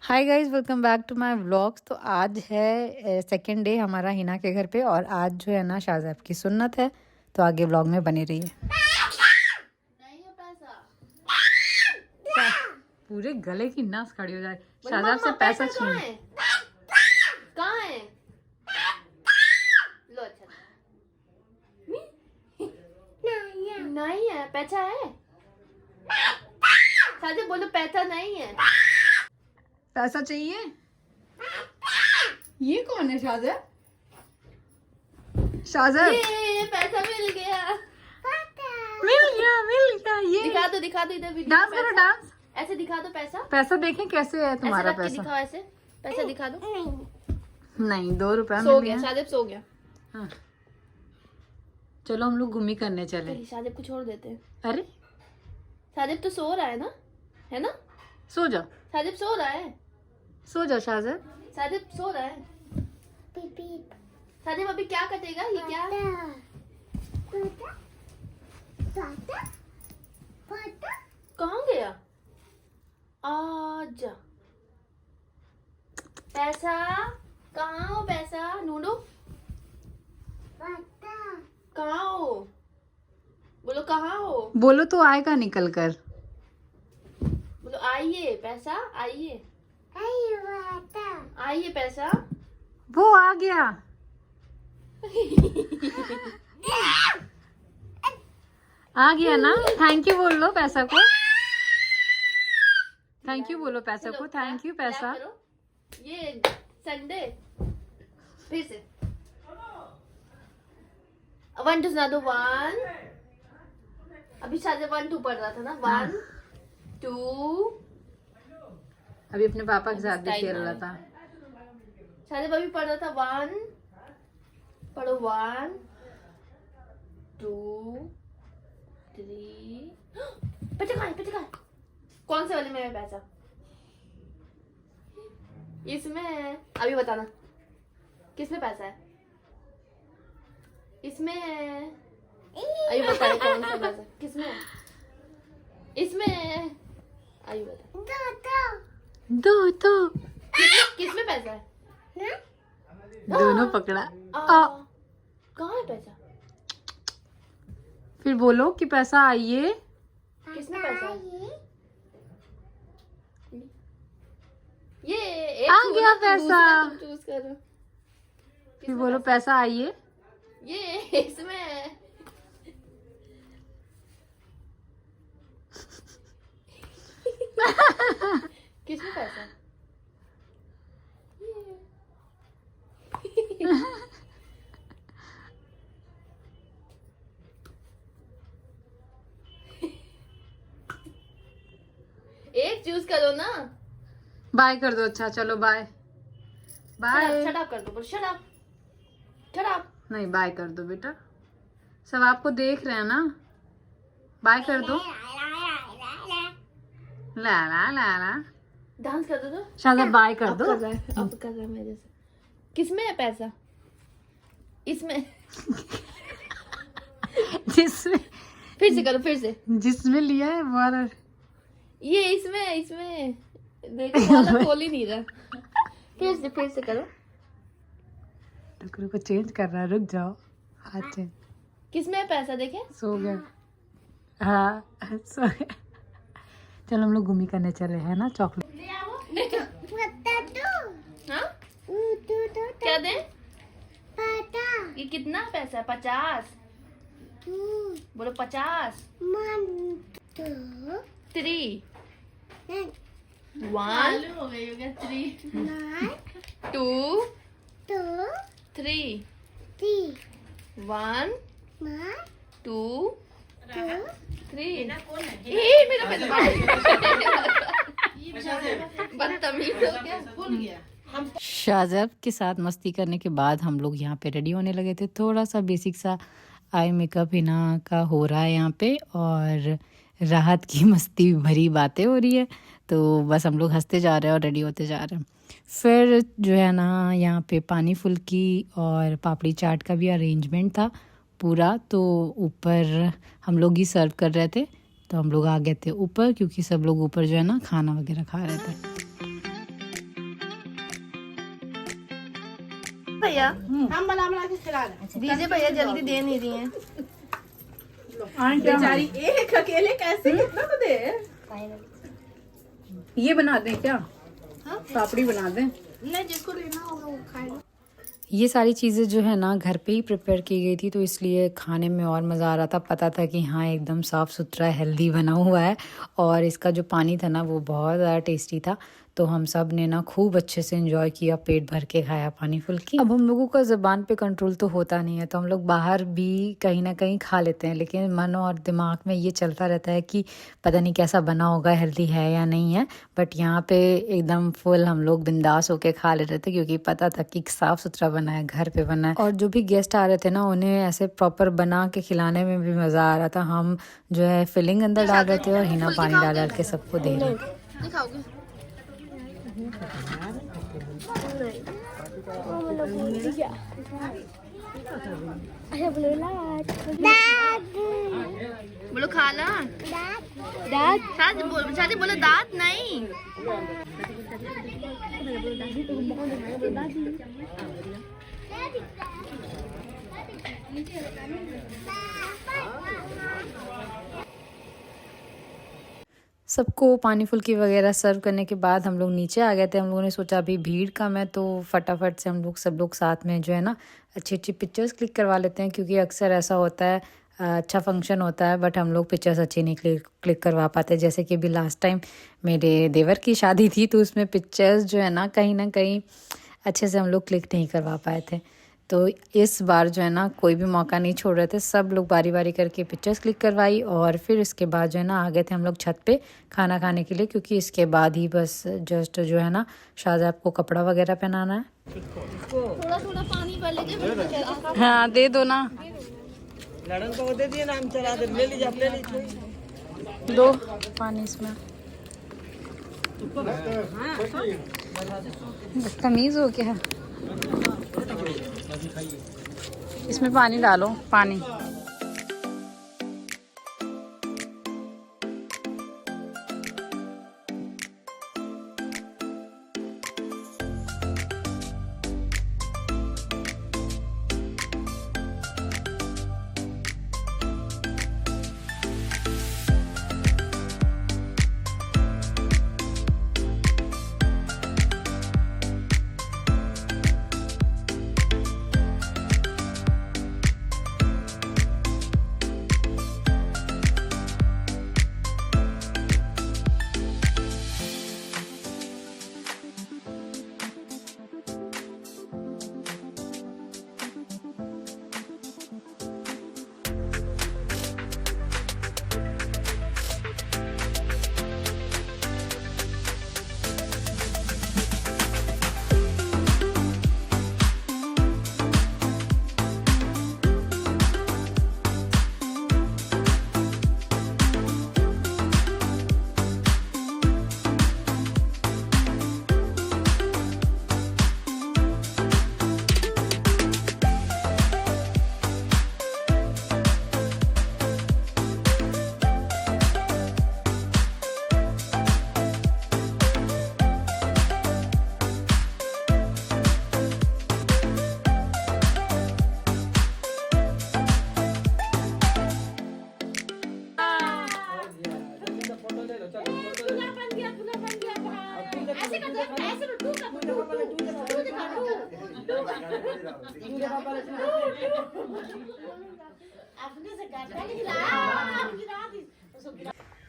Hi guys, welcome back to my vlogs. तो आज है सेकंड डे हमारा हिना के घर पे और आज जो है ना शाहज़ैब की सुन्नत है। तो आगे व्लॉग में बने रहिए। नहीं है पैसा। पूरे गले की नस खड़ी हो जाए। बोले, शाहज़ैब से मम्मा, पैसा कहाँ छीन। है? कहाँ है? लो अच्छा। नहीं है, पैसा है? साजिद बोलो पैसा नहीं है। पैसा चाहिए? ये कौन है शाहज़ैब? शाहज़ैब ये पैसा मिल गया। मिल गया ये। दिखा दो इधर वीडियो। डांस करो, डांस। ऐसे दिखा दो पैसा। पैसा देखें कैसे है तुम्हारा ऐसे रख के पैसा। दिखाओ, ऐसे पैसा दिखा दो। नहीं, 2 रुपए सो मिल गया, गया। शाहज़ैब सो गया। हाँ। चलो हम लोग घूमी करने चले। शाहज़ैब को छोड़ देते हैं। अरे शाहज़ैब तो सो रहा है ना, है ना? सो जाओ, शाहज़ैब सो रहा है। सो जाओ शाहज़ैब। शाहज़ैब सो रहा है। शाहज़ैब अभी क्या कटेगा? ये क्या है? कहाँ गया? आजा। पैसा कहाँ हो? पैसा ढूंढो। कहाँ हो? बोलो कहाँ हो? बोलो तो आएगा निकल कर। बोलो आइए पैसा, आइए आइए पैसा। वो आ गया। आ गया ना। थैंक यू बोल लो पैसा को। थैंक यू बोलो पैसा को। थैंक यू पैसा। करो। ये संडे फिर से 1 2 सुना दो। 1 अभी शायद 1 2 पढ़ रहा था ना। 1 2 अभी अपने पापा के साथ भी खेल रहा था। शायद अभी पढ़ रहा था। 1 पढ़ो। 1 2 3 पैसा कहाँ है? पैसा कहाँ है? कौन से वाले में है पैसा? इसमें है। अभी बताना किसमें पैसा है? इसमें है। अभी बताइए कौन सा पैसा किसमें है? इसमें है। अभी बता। दो किसमें पैसा है? दोनों पकड़ा। कहाँ है पैसा? फिर बोलो कि पैसा आइए। किसमें पैसा है? ये एक आ गया पैसा। तुम चूज करो। फिर बोलो पैसा आइए। ये इसमें है। किसमें पैसा है? एक चूज करो ना। बाय कर दो। अच्छा चलो बाय बाय। शट अप कर दो। Shut up shut up. नहीं, बाय कर दो बेटा। सब आपको देख रहे हैं ना। बाय कर दो। ला ला ला ला। डांस कर दो तो। शायद बाय कर अब दो। कर रहा है, अब कर रहा है मेरे से। किसमें है पैसा? इसमें। जिसमें फिर से करो, फिर से। जिसमें लिया है वो। ये इसमें देखो वाला खोल ही नहीं रहा। फिर से करो। रुको चेंज कर रहा है। रुक जाओ। हाथ चेंज। किसमें है पैसा? देखे। सो गया। हाँ सो गया। चलो हम लोग घूमी करने चले हैं ना। चॉकलेट हाँ? क्या दें? ये कितना पैसा है? 50। बोलो 50। 3 1 हो गई होगा। 3 2 3 1 2 3। मेरा पैसा बदतमीज हो गया। शाहज़ैब के साथ मस्ती करने के बाद हम लोग यहाँ पे रेडी होने लगे थे। थोड़ा सा बेसिक सा आई मेकअप हिना का हो रहा है यहाँ पे और राहत की मस्ती भरी बातें हो रही है। तो बस हम लोग हंसते जा रहे हैं और रेडी होते जा रहे हैं। फिर जो है ना यहाँ पे पानी फुल्की और पापड़ी चाट का भी अरेंजमेंट था पूरा। तो ऊपर हम लोग ही सर्व कर रहे थे। तो हम लोग आ गए थे ऊपर क्योंकि सब लोग ऊपर जो है ना खाना वगैरह खा रहे थे। भैया, हम बना बना के खिला रहे हैं। दीजिए भैया, जल्दी दे नहीं रही हैं। बेचारी एक अकेले कैसे कितना तो दे। ये बना दें क्या? पापड़ी बना दें। नहीं, जिसको लेना होगा वो खाएगा। ये सारी चीज़ें जो है ना घर पे ही प्रिपेयर की गई थी, तो इसलिए खाने में और मज़ा आ रहा था। पता था कि हाँ एकदम साफ़ सुथरा हेल्दी बना हुआ है, और इसका जो पानी था ना वो बहुत ज़्यादा टेस्टी था। तो हम सब ने ना खूब अच्छे से एंजॉय किया, पेट भर के खाया पानी फुल्की। अब हम लोगों का ज़बान पे कंट्रोल तो होता नहीं है, तो हम लोग बाहर भी कहीं ना कहीं खा लेते हैं, लेकिन मन और दिमाग में ये चलता रहता है कि पता नहीं कैसा बना होगा, हेल्दी है या नहीं है। बट यहाँ पे एकदम फुल हम लोग बिंदास होके खा ले रहे थे, क्योंकि पता था कि साफ़ सुथरा बना है, घर पे बना है। और जो भी गेस्ट आ रहे थे ना, उन्हें ऐसे प्रॉपर बना के खिलाने में भी मज़ा आ रहा था। हम जो है फिलिंग अंदर डाल रहे थे और हिना पानी डाल डाल के सबको दे रहे थे। दिखाओगे? बोलो खाला। दाद बोलो दाद नहीं। सबको पानी फुल्की वगैरह सर्व करने के बाद हम लोग नीचे आ गए थे। हम लोगों ने सोचा अभी भीड़ कम है, तो फटाफट से हम लोग सब लोग साथ में जो है ना अच्छी अच्छी पिक्चर्स क्लिक करवा लेते हैं, क्योंकि अक्सर ऐसा होता है अच्छा फंक्शन होता है बट हम लोग पिक्चर्स अच्छी नहीं क्लिक करवा पाते। जैसे कि अभी लास्ट टाइम मेरे देवर की शादी थी, तो उसमें पिक्चर्स जो है ना कहीं अच्छे से हम लोग क्लिक नहीं करवा पाए थे। तो इस बार जो है ना कोई भी मौका नहीं छोड़ रहे थे, सब लोग बारी बारी करके पिक्चर्स क्लिक करवाई, और फिर इसके बाद जो है ना आ गए थे हम लोग छत पे खाना खाने के लिए, क्योंकि इसके बाद ही बस जस्ट जो है ना शाहज़ाब को कपड़ा वगैरह पहनाना है। थोड़ा थोड़ा पानी भर लेके। हाँ दे दो ना, लड़न को दे दिए नाम चला दे, ले लीजिए दो पानी इसमें। बदतमीज हो क्या? इसमें पानी डालो, पानी।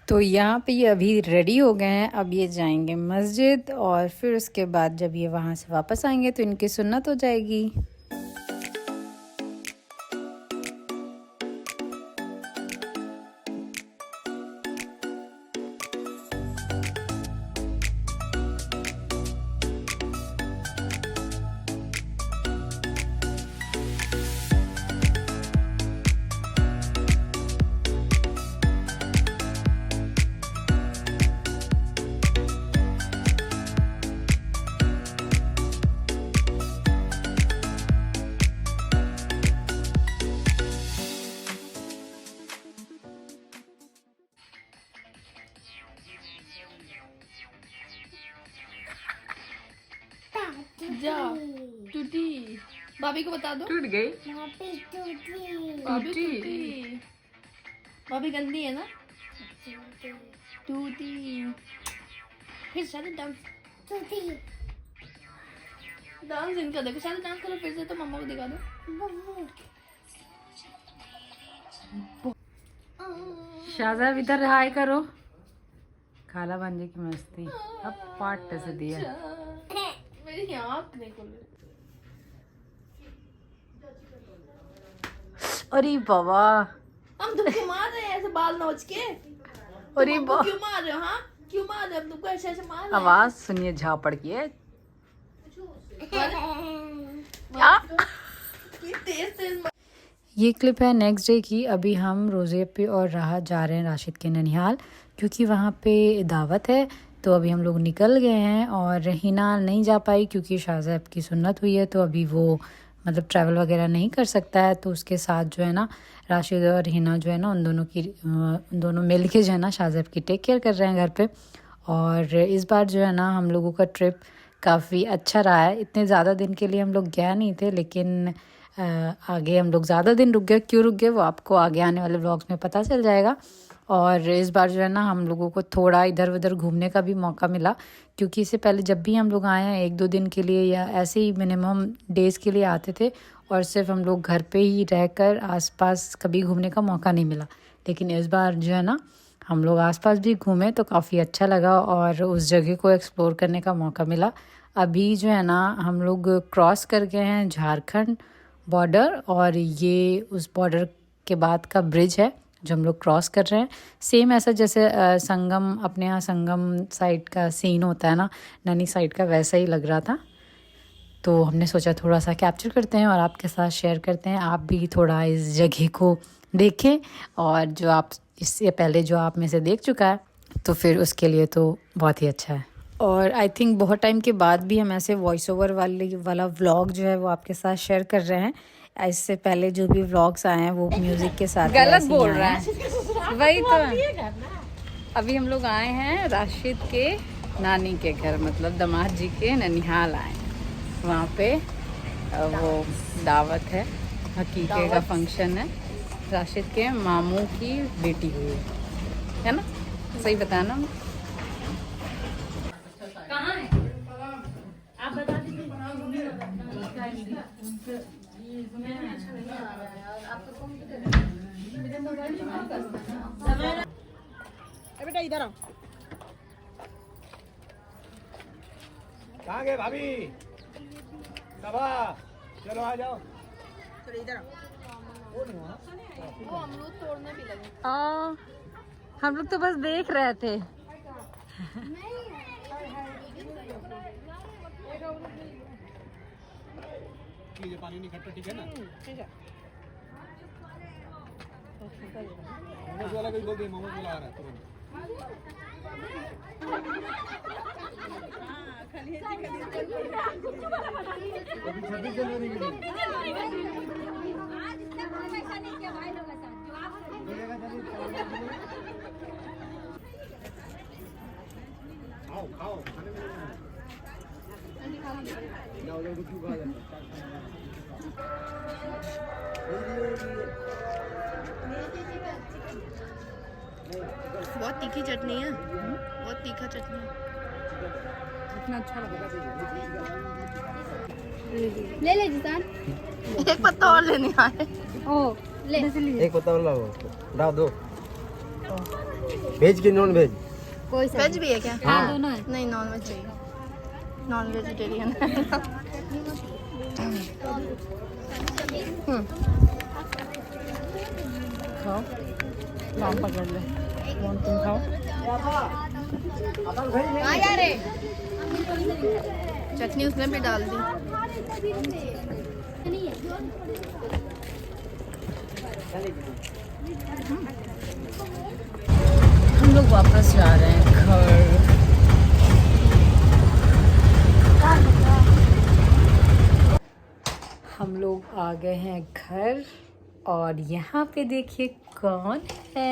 तो यहाँ पे ये अभी रेडी हो गए हैं। अब ये जाएंगे मस्जिद, और फिर उसके बाद जब ये वहाँ से वापस आएंगे तो इनकी सुन्नत हो जाएगी। जा टूटी भाभी को बता दो। टूट गई। भाभी टूटी। भाभी गंदी है ना। टूटी। फिर शादी डांस इनका देखो। शादी डांस करो फिर से, तो मम्मा को दिखा दो। शाहज़ाब इधर हाय करो। खाला भांजे की मस्ती अब पार्ट से दिया। मेरी आँख नहीं खुल रही। अरे बाबा, हम तुमको मार रहे हैं ऐसे बाल नोच के। अरे तुम क्यों मार रहे हो? हाँ क्यों मार रहे हो? हम तुमको ऐसे ऐसे मार रहे हैं। आवाज सुनिए झापड़ की है। तेज ये क्लिप है नेक्स्ट डे की। अभी हम रोज़े पे और राहत जा रहे हैं राशिद के ननिहाल, क्योंकि वहाँ पे दावत है। तो अभी हम लोग निकल गए हैं और हिना नहीं जा पाई क्योंकि शाहज़ाब की सुन्नत हुई है, तो अभी वो मतलब ट्रैवल वगैरह नहीं कर सकता है। तो उसके साथ जो है ना राशिद और हिना जो है ना उन दोनों मिल के जो है ना शाहज़ाब की टेक केयर कर रहे हैं घर पे। और इस बार जो है ना हम लोगों का ट्रिप काफ़ी अच्छा रहा है। इतने ज़्यादा दिन के लिए हम लोग गया नहीं थे, लेकिन आगे हम लोग ज़्यादा दिन रुक गए। क्यों रुक गए वो आपको आगे आने वाले व्लॉग्स में पता चल जाएगा। और इस बार जो है ना हम लोगों को थोड़ा इधर उधर घूमने का भी मौका मिला, क्योंकि इससे पहले जब भी हम लोग आए हैं 1-2 दिन के लिए या ऐसे ही मिनिमम डेज़ के लिए आते थे और सिर्फ हम लोग घर पे ही रहकर आसपास कभी घूमने का मौका नहीं मिला। लेकिन इस बार जो है ना हम लोग आसपास भी घूमे तो काफ़ी अच्छा लगा और उस जगह को एक्सप्लोर करने का मौका मिला। अभी जो है ना हम लोग क्रॉस कर गए हैं झारखंड बॉर्डर, और ये उस बॉर्डर के बाद का ब्रिज है जो हम लोग क्रॉस कर रहे हैं। सेम ऐसा जैसे संगम, अपने यहाँ संगम साइड का सीन होता है ना, नैनी साइड का, वैसा ही लग रहा था। तो हमने सोचा थोड़ा सा कैप्चर करते हैं और आपके साथ शेयर करते हैं। आप भी थोड़ा इस जगह को देखें, और जो आप इससे पहले जो आप में से देख चुका है तो फिर उसके लिए तो बहुत ही अच्छा है। और आई थिंक बहुत टाइम के बाद भी हम ऐसे वॉइस ओवर वाला व्लॉग जो है वो आपके साथ शेयर कर रहे हैं। इससे पहले जो भी व्लॉग्स आए हैं वो म्यूज़िक के साथ गलत बोल रहा है। वही तो अभी हम लोग आए हैं राशिद के नानी के घर, मतलब दामाद जी के ननिहाल आए हैं। वहाँ पे वो दावत है, हकीके का फंक्शन है। राशिद के मामू की बेटी हुई है ना, सही बताया ना? कहाँ है आप बता दीजिए। बेटा इधर आओ। कहाँ गए भाभी? सबा चलो आ जाओ। चलो इधर आओ। वो अमरूद तोड़ने भी लगे। हम लोग तो बस देख रहे थे। पानी नहीं खट्टा, ठीक है ना? ठीक है। मोमोज वाला कोई बोल दे, मोमोज वाला आ रहा है तुरंत। अभी 26 जनवरी के दिन खाओ खाओ, खाने में जाओ जाओ, कुछ खा लेना। बहुत तीखी चटनी है, बहुत तीखा चटनी है। इतना अच्छा लगा। ले ले जिसान। एक पत्ता और लेने आए। ओ ले एक पत्ता और लाओ, डाल दो। वेज की नॉन वेज? कोई सा वेज भी है क्या? हाँ दोनों है। नहीं नॉन वेज चाहिए, नॉन वेजिटेरियन है। खाओ, काम पकड़ ले। कौन तुम खाओ? कहाँ जा रहे? चटनी उसने भी डाल दी। हम लोग वापस जा रहे हैं घर। हम लोग आ गए हैं घर और यहाँ पे देखिए कौन है।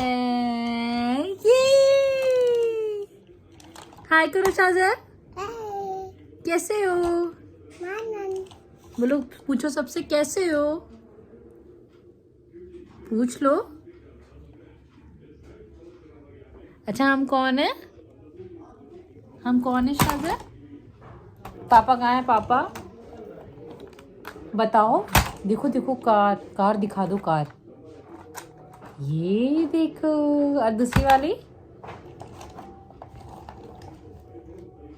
ये हाय करो शाहज़ाब, कैसे हो? बोलो, पूछो सबसे कैसे हो, पूछ लो। अच्छा हम कौन है, हम कौन है शाज़ा? पापा कहाँ है पापा? बताओ। देखो देखो कार, कार दिखा दो कार। ये देखो, और दूसरी वाली।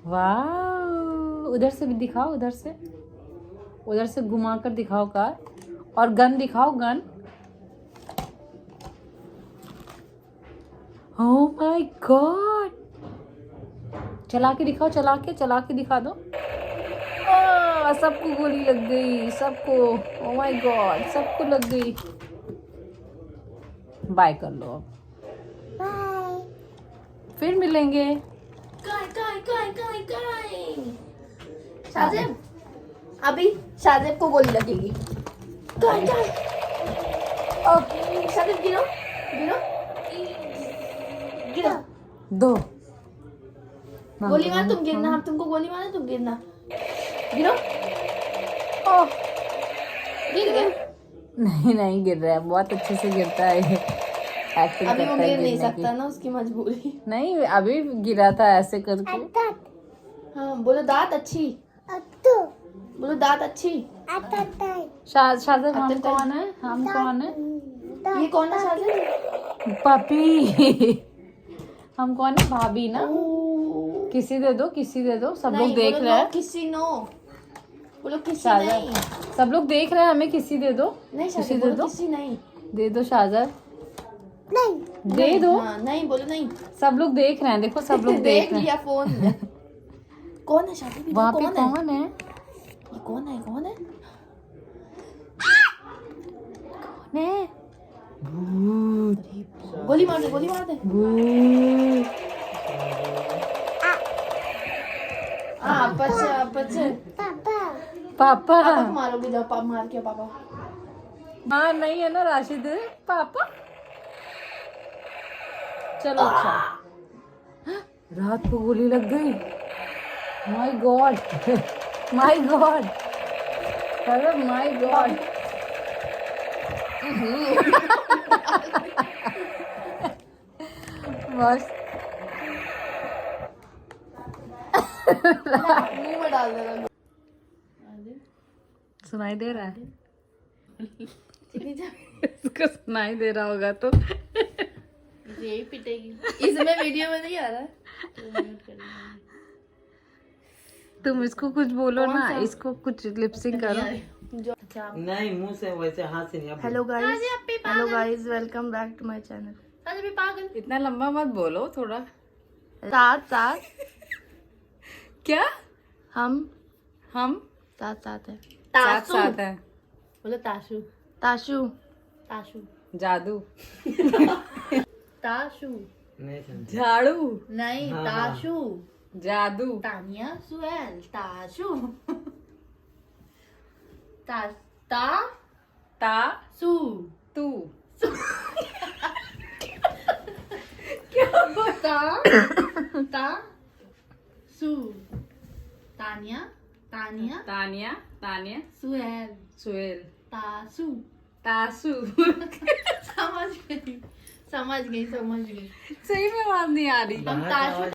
वाह, उधर से भी दिखाओ, उधर से घुमा कर दिखाओ कार। और गन दिखाओ, गन। ओह माय गॉड, चला के दिखाओ, चला के दिखा दो। सबको गोली लग गई, सबको। ओह माय गॉड, सबको लग गई। बाय कर लो अब, फिर मिलेंगे। शाज़ेब, अभी शाज़ेब को गोली लगेगी। शाज़ेब गिरो, गिरो, गिरो। दो गोली मार, तुम गिरना। हम तुमको गोली मारे, तुम गिरना। गिरो। ओह, गिर गए। नहीं नहीं गिर रहा है, बहुत अच्छे से गिरता है ये। एक्टिंग अभी वो करता है गिर नहीं गिरने सकता ना, उसकी मजबूरी। की। नहीं अभी गिरा था ऐसे करके। हाँ बोलो दांत अच्छी, बोलो दांत अच्छी। शाज़ेब हम कौन है, हम कौन है? ये कौन है शाज़ेब? पपी। हम कौन है, भाभी ना? किसी दे दो, किसी दे दो, सब लोग नहीं, देख बोलो रहे नो, हैं। किसी नो, बोलो किसी शाज़ेब, नहीं। सब लोग देख रहे हैं, हमें किसी दे दो। नहीं किसी शाज़ेब, दे बोलो दो, किसी नहीं। दे दो शाज़ेब, दे दो। हाँ, नहीं बोलो नहीं। सब लोग देख रहे हैं, देखो सब लोग देख देख रहे हैं। लिया फोन में। कौन है शाज़ेब? वहाँ पे कौन है? कौन है? ये कौन है? कौन है? कौन है? भूत। गोली मार दे, गोली मार दे। भूत। पापा। पापा को मारोगे जब पापा मार के पापा। हाँ नहीं है ना राशिद, पापा। चलो अच्छा, रात को गोली लग गई। माय गॉड, माय गॉड, अरे माय गॉड। बस मुंह में डाल देना। सुनाई दे रहा है? चिकनी जा, इसको सुनाई दे रहा होगा तो। यही पिटेगी। इसमें वीडियो में नहीं आ रहा है। तुम इसको कुछ बोलो ना, इसको कुछ लिपसिंग करो। नहीं मुंह से वैसे हाथ से नहीं। अब hello guys, welcome back to my channel. पागल, इतना लंबा मत बोलो, थोड़ा। साथ क्या? हम साथ है। साथ है। बोलो ताशु। जादू। ताशु नहीं समझ। झाड़ू। नहीं, हाँ, ताशु। जादू। तानिया सुएल, ताशु। ता ता सु। तू। ता सु। तानिया तानिया सुएल, सुएल तासु। तासु। समझ गई। सही में आवाज नहीं आ रही। हम ताशु